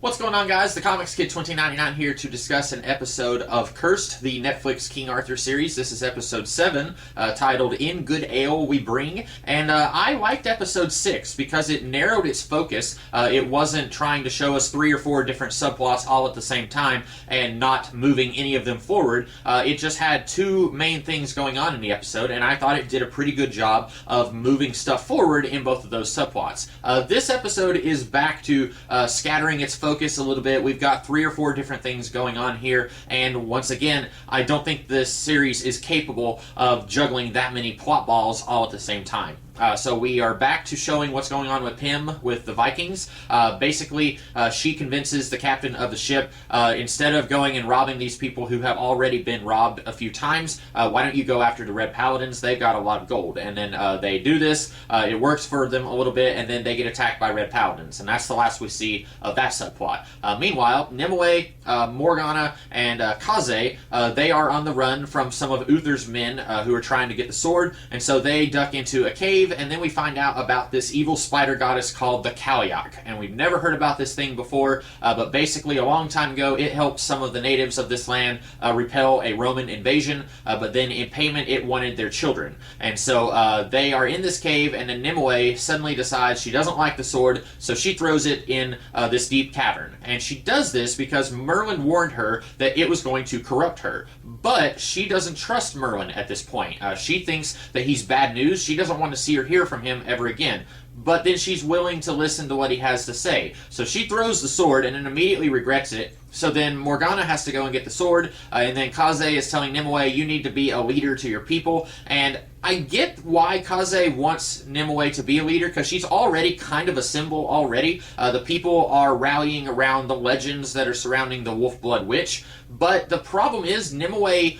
What's going on, guys? The Comics Kid 2099 here to discuss an episode of Cursed, the Netflix King Arthur series. This is episode 7, titled In Good Ale We Bring. And I liked episode 6 because it narrowed its focus. It wasn't trying to show us 3 or 4 different subplots all at the same time and not moving any of them forward. It just had 2 main things going on in the episode, and I thought it did a pretty good job of moving stuff forward in both of those subplots. This episode is back to scattering its focus a little bit. We've got 3 or 4 different things going on here, and once again, I don't think this series is capable of juggling that many plot balls all at the same time. So we are back to showing what's going on with Pym with the Vikings. Basically, she convinces the captain of the ship, instead of going and robbing these people who have already been robbed a few times, why don't you go after the Red Paladins? They've got a lot of gold. And then they do this, it works for them a little bit, and then they get attacked by Red Paladins. And that's the last we see of that subplot. Meanwhile, Nimue, Morgana, and Kaze, they are on the run from some of Uther's men who are trying to get the sword, and so they duck into a cave, and then we find out about this evil spider goddess called the Kalyak. And we've never heard about this thing before, but basically a long time ago it helped some of the natives of this land repel a Roman invasion, but then in payment it wanted their children. And so they are in this cave, and then Nimue suddenly decides she doesn't like the sword, so she throws it in this deep cavern. And she does this because Merlin warned her that it was going to corrupt her. But she doesn't trust Merlin at this point. She thinks that he's bad news. She doesn't want to see or hear from him ever again. But then she's willing to listen to what he has to say. So she throws the sword and then immediately regrets it. So then Morgana has to go and get the sword, and then Kaze is telling Nimue, you need to be a leader to your people. And I get why Kaze wants Nimue to be a leader, because she's already kind of a symbol already. The people are rallying around the legends that are surrounding the Wolfblood Witch, but the problem is Nimue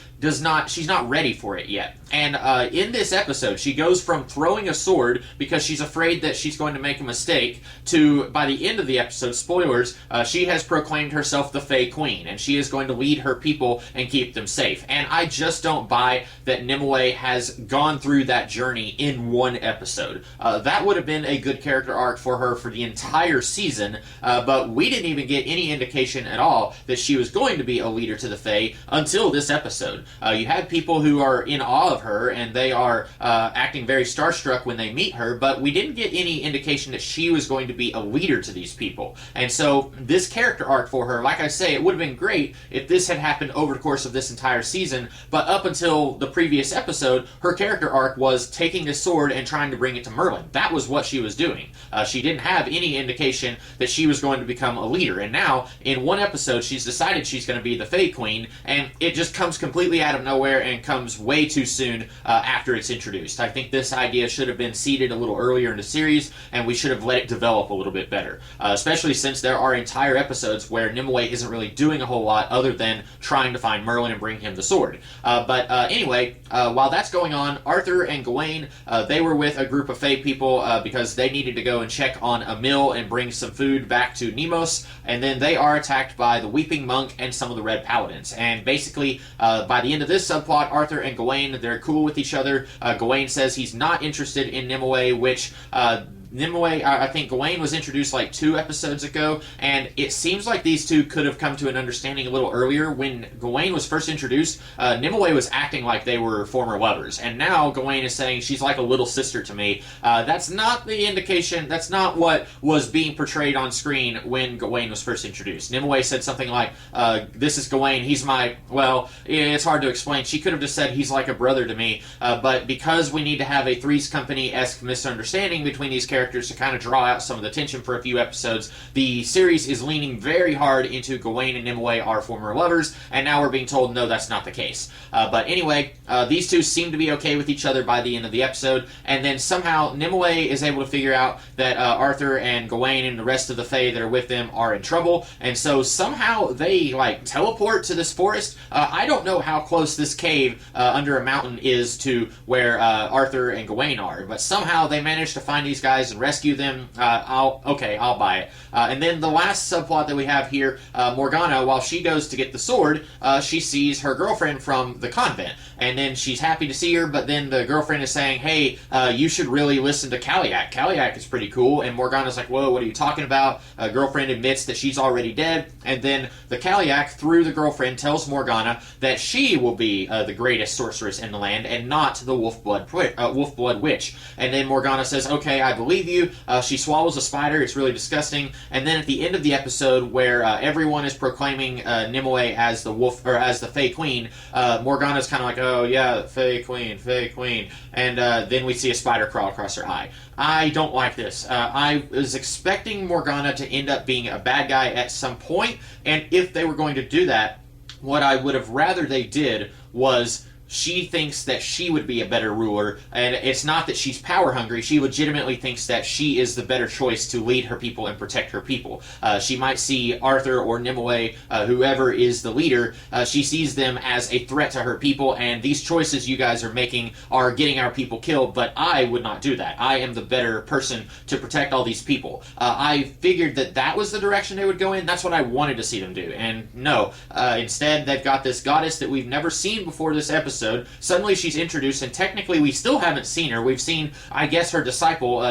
she's not ready for it yet. And in this episode, she goes from throwing a sword because she's afraid that she's going to make a mistake to, by the end of the episode, spoilers, she has proclaimed herself the Fey Queen, and she is going to lead her people and keep them safe. And I just don't buy that Nimue has gone through that journey in one episode. That would have been a good character arc for her for the entire season, but we didn't even get any indication at all that she was going to be a leader to the Fey until this episode. You had people who are in awe of her, and they are acting very starstruck when they meet her, but we didn't get any indication that she was going to be a leader to these people. And so this character arc for her, like I say, it would have been great if this had happened over the course of this entire season, but up until the previous episode, her character arc was taking this sword and trying to bring it to Merlin. That was what she was doing. She didn't have any indication that she was going to become a leader, and now, in one episode, she's decided she's going to be the Fey Queen, and it just comes completely out of nowhere and comes way too soon after it's introduced. I think this idea should have been seeded a little earlier in the series, and we should have let it develop a little bit better, especially since there are entire episodes where Nimue isn't really doing a whole lot other than trying to find Merlin and bring him the sword. But anyway, while that's going on, Arthur and Gawain, they were with a group of Fey people because they needed to go and check on a mill and bring some food back to Nemos, and then they are attacked by the Weeping Monk and some of the Red Paladins. And basically, by the end of this subplot, Arthur and Gawain, they're cool with each other. Gawain says he's not interested in Nimue, which Nimue, I think Gawain was introduced like 2 episodes ago, and it seems like these two could have come to an understanding a little earlier. When Gawain was first introduced, Nimue was acting like they were former lovers, and now Gawain is saying she's like a little sister to me. That's not the indication, that's not what was being portrayed on screen when Gawain was first introduced. Nimue said something like, this is Gawain, he's my, well, it's hard to explain. She could have just said he's like a brother to me, but because we need to have a Three's Company-esque misunderstanding between these characters to kind of draw out some of the tension for a few episodes, the series is leaning very hard into Gawain and Nimue are former lovers, and now we're being told no, that's not the case. But anyway, these two seem to be okay with each other by the end of the episode, and then somehow Nimue is able to figure out that Arthur and Gawain and the rest of the Fae that are with them are in trouble, and so somehow they like teleport to this forest. I don't know how close this cave under a mountain is to where Arthur and Gawain are, but somehow they managed to find these guys and rescue them, I'll buy it. And then the last subplot that we have here, Morgana, while she goes to get the sword, she sees her girlfriend from the convent, and then she's happy to see her, but then the girlfriend is saying, hey, you should really listen to Kaliak. Kaliak is pretty cool, and Morgana's like, whoa, what are you talking about? Girlfriend admits that she's already dead, and then the Kaliak, through the girlfriend, tells Morgana that she will be the greatest sorceress in the land, and not the Wolfblood Witch. And then Morgana says, okay, I believe you. She swallows a spider. It's really disgusting. And then at the end of the episode, where everyone is proclaiming Nimue as the wolf, or as the Fey Queen, Morgana's kind of like, oh yeah, Fey Queen, Fey Queen. And then we see a spider crawl across her eye. I don't like this. I was expecting Morgana to end up being a bad guy at some point, and if they were going to do that, what I would have rather they did was she thinks that she would be a better ruler, and it's not that she's power hungry. She legitimately thinks that she is the better choice to lead her people and protect her people. She might see Arthur or Nimue, whoever is the leader, she sees them as a threat to her people, and these choices you guys are making are getting our people killed, but I would not do that. I am the better person to protect all these people. I figured that that was the direction they would go in. That's what I wanted to see them do, and no. Instead, they've got this goddess that we've never seen before this episode. Suddenly she's introduced, and technically we still haven't seen her. We've seen, I guess, her disciple,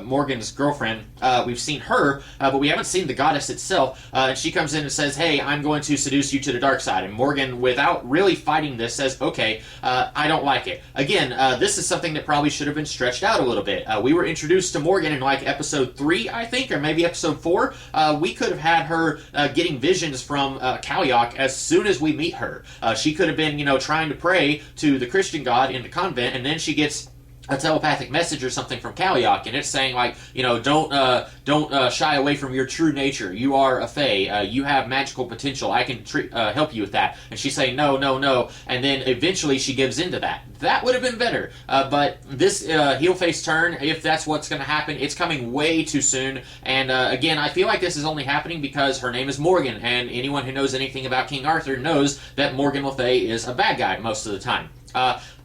Morgan's girlfriend. We've seen her, but we haven't seen the goddess itself. And she comes in and says, hey, I'm going to seduce you to the dark side. And Morgan, without really fighting this, says, okay, I don't like it. Again, this is something that probably should have been stretched out a little bit. We were introduced to Morgan in like episode 3, I think, or maybe episode 4. We could have had her getting visions from Kaliak as soon as we meet her. She could have been, trying to pray to the Christian god in the convent, and then she gets a telepathic message or something from Kaliak, and it's saying like, don't shy away from your true nature. You are a Fae. You have magical potential. I can help you with that. And she's saying no, no, no, and then eventually she gives into that. That would have been better. But this heel face turn, if that's what's going to happen, it's coming way too soon. And again, I feel like this is only happening because her name is Morgan, and anyone who knows anything about King Arthur knows that Morgan Le Fay is a bad guy most of the time.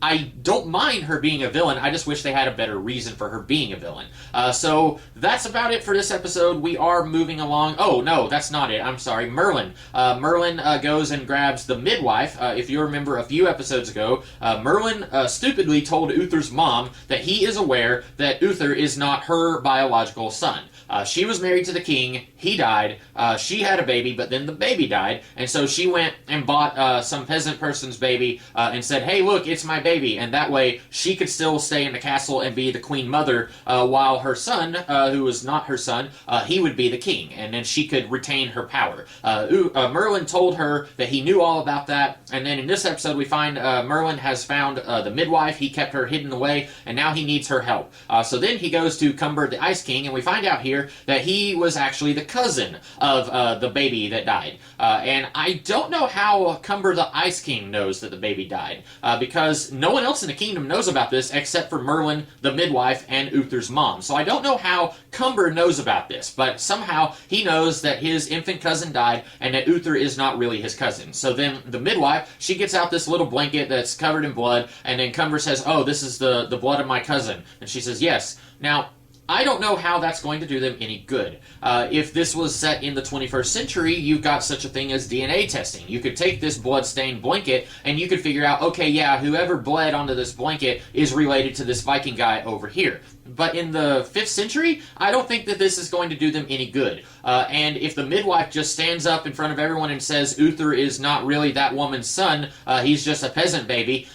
I don't mind her being a villain, I just wish they had a better reason for her being a villain. So that's about it for this episode. We are moving along. Oh, no, that's not it. I'm sorry. Merlin. Merlin goes and grabs the midwife. If you remember a few episodes ago, Merlin stupidly told Uther's mom that he is aware that Uther is not her biological son. She was married to the king, he died, she had a baby, but then the baby died, and so she went and bought some peasant person's baby and said, hey, look, it's my baby, and that way she could still stay in the castle and be the queen mother, while her son, who was not her son, he would be the king, and then she could retain her power. Merlin told her that he knew all about that, and then in this episode we find Merlin has found the midwife. He kept her hidden away, and now he needs her help. So then he goes to Cumber the Ice King, and we find out here that he was actually the cousin of the baby that died. And I don't know how Cumber the Ice King knows that the baby died, because no one else in the kingdom knows about this except for Merlin, the midwife, and Uther's mom. So I don't know how Cumber knows about this, but somehow he knows that his infant cousin died and that Uther is not really his cousin. So then the midwife, she gets out this little blanket that's covered in blood, and then Cumber says, oh, this is the blood of my cousin. And she says, yes. Now, I don't know how that's going to do them any good. If this was set in the 21st century, you've got such a thing as DNA testing. You could take this blood-stained blanket, and you could figure out, okay, yeah, whoever bled onto this blanket is related to this Viking guy over here. But in the 5th century, I don't think that this is going to do them any good. And if the midwife just stands up in front of everyone and says Uther is not really that woman's son, he's just a peasant baby,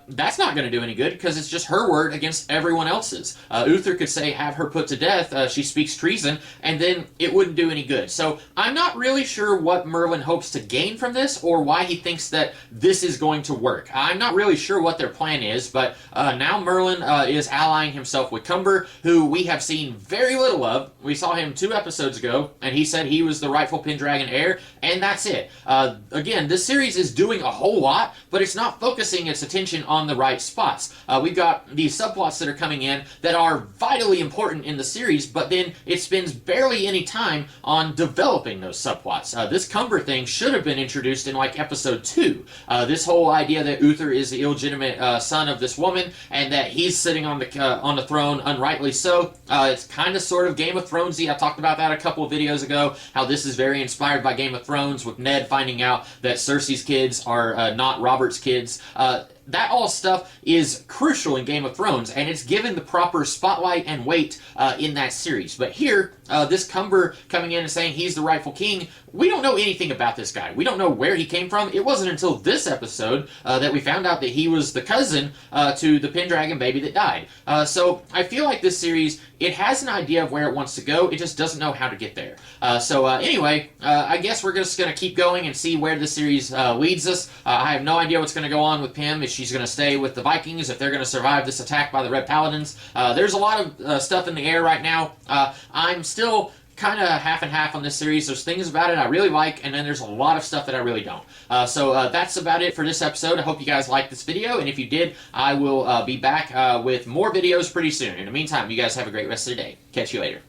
that's not going to do any good because it's just her word against everyone else's. Uther could say, have her put to death, she speaks treason, and then it wouldn't do any good. So I'm not really sure what Merlin hopes to gain from this or why he thinks that this is going to work. I'm not really sure what their plan is, but now Merlin is allying himself with Cumber, who we have seen very little of. We saw him 2 episodes ago, and he said he was the rightful Pendragon heir, and that's it. Again, this series is doing a whole lot, but it's not focusing its attention on the right spots. We've got these subplots that are coming in that are vitally important in the series, but then it spends barely any time on developing those subplots. This Cumber thing should have been introduced in like episode 2. This whole idea that Uther is the illegitimate son of this woman, and that he's sitting on the throne unrightly so. It's kind of sort of Game of Thronesy. I talked about that a couple of videos ago, how this is very inspired by Game of Thrones, with Ned finding out that Cersei's kids are not Robert's kids. That all stuff is crucial in Game of Thrones, and it's given the proper spotlight and weight in that series. But here, this Cumber coming in and saying he's the rightful king, we don't know anything about this guy. We don't know where he came from. It wasn't until this episode that we found out that he was the cousin to the Pendragon baby that died. So I feel like this series, it has an idea of where it wants to go. It just doesn't know how to get there. Anyway, I guess we're just going to keep going and see where the series leads us. I have no idea what's going to go on with Pym, if she's going to stay with the Vikings, if they're going to survive this attack by the Red Paladins. There's a lot of stuff in the air right now. I'm still kind of half and half on this series. There's things about it I really like, and then there's a lot of stuff that I really don't. That's about it for this episode. I hope you guys liked this video, and if you did, I will be back with more videos pretty soon. In the meantime, you guys have a great rest of the day. Catch you later.